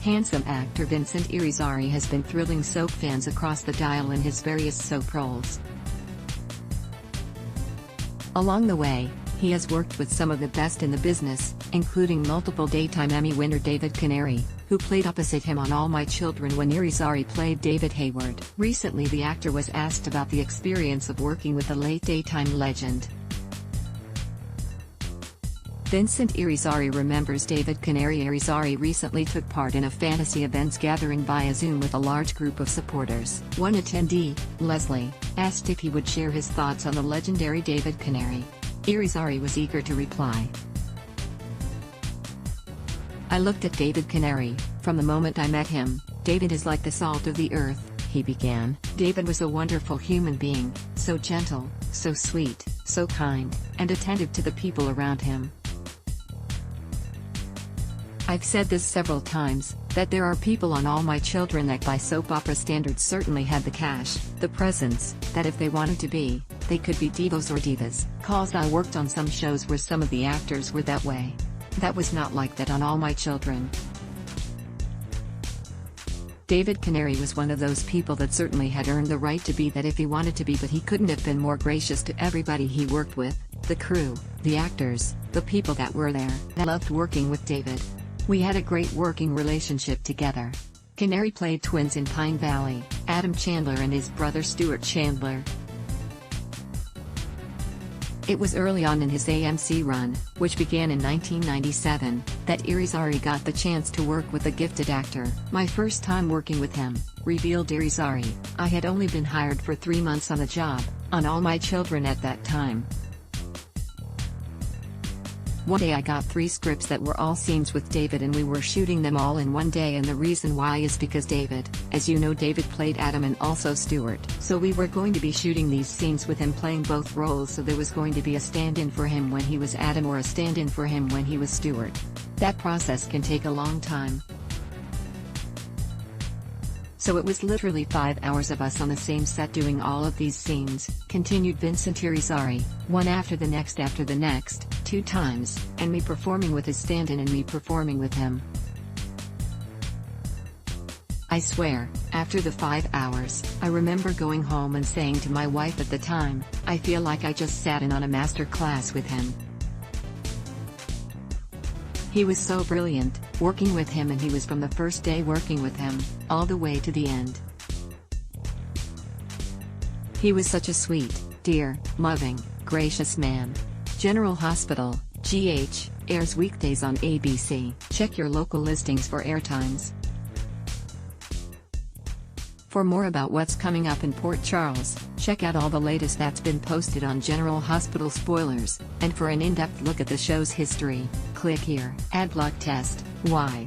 Handsome actor Vincent Irizarry has been thrilling soap fans across the dial in his various soap roles. Along the way, he has worked with some of the best in the business, including multiple Daytime Emmy winner David Canary, who played opposite him on All My Children when Irizarry played David Hayward. Recently the actor was asked about the experience of working with the late Daytime legend. Vincent Irizarry remembers David Canary. Irizarry recently took part in a fantasy events gathering via Zoom with a large group of supporters. One attendee, Leslie, asked if he would share his thoughts on the legendary David Canary. Irizarry was eager to reply. "I looked at David Canary. From the moment I met him, David is like the salt of the earth," he began. "David was a wonderful human being, so gentle, so sweet, so kind, and attentive to the people around him. I've said this several times, that there are people on All My Children that by soap opera standards certainly had the cash, the presence, that if they wanted to be, they could be divos or divas. Cause I worked on some shows where some of the actors were that way. That was not like that on All My Children." David Canary was one of those people that certainly had earned the right to be that if he wanted to be, but he couldn't have been more gracious to everybody he worked with, the crew, the actors, the people that were there. I loved working with David. We had a great working relationship together. Canary played twins in Pine Valley, Adam Chandler and his brother Stuart Chandler. It was early on in his AMC run, which began in 1997, that Irizarry got the chance to work with the gifted actor. "My first time working with him," revealed Irizarry. "I had only been hired for 3 months on the job, on All My Children at that time. One day I got 3 scripts that were all scenes with David and we were shooting them all in one day, and the reason why is because David, as you know, David played Adam and also Stuart. So we were going to be shooting these scenes with him playing both roles, so there was going to be a stand-in for him when he was Adam or a stand-in for him when he was Stuart. That process can take a long time. So it was literally 5 hours of us on the same set doing all of these scenes," continued Vincent Irizarry, "one after the next, 2 times, and me performing with his stand-in and me performing with him. I swear, after the 5 hours, I remember going home and saying to my wife at the time, I feel like I just sat in on a master class with him. He was so brilliant, working with him, and he was from the first day working with him, all the way to the end. He was such a sweet, dear, loving, gracious man." General Hospital, GH, airs weekdays on ABC. Check your local listings for airtimes. For more about what's coming up in Port Charles, check out all the latest that's been posted on General Hospital spoilers, and for an in-depth look at the show's history, click here. Ad block test, why?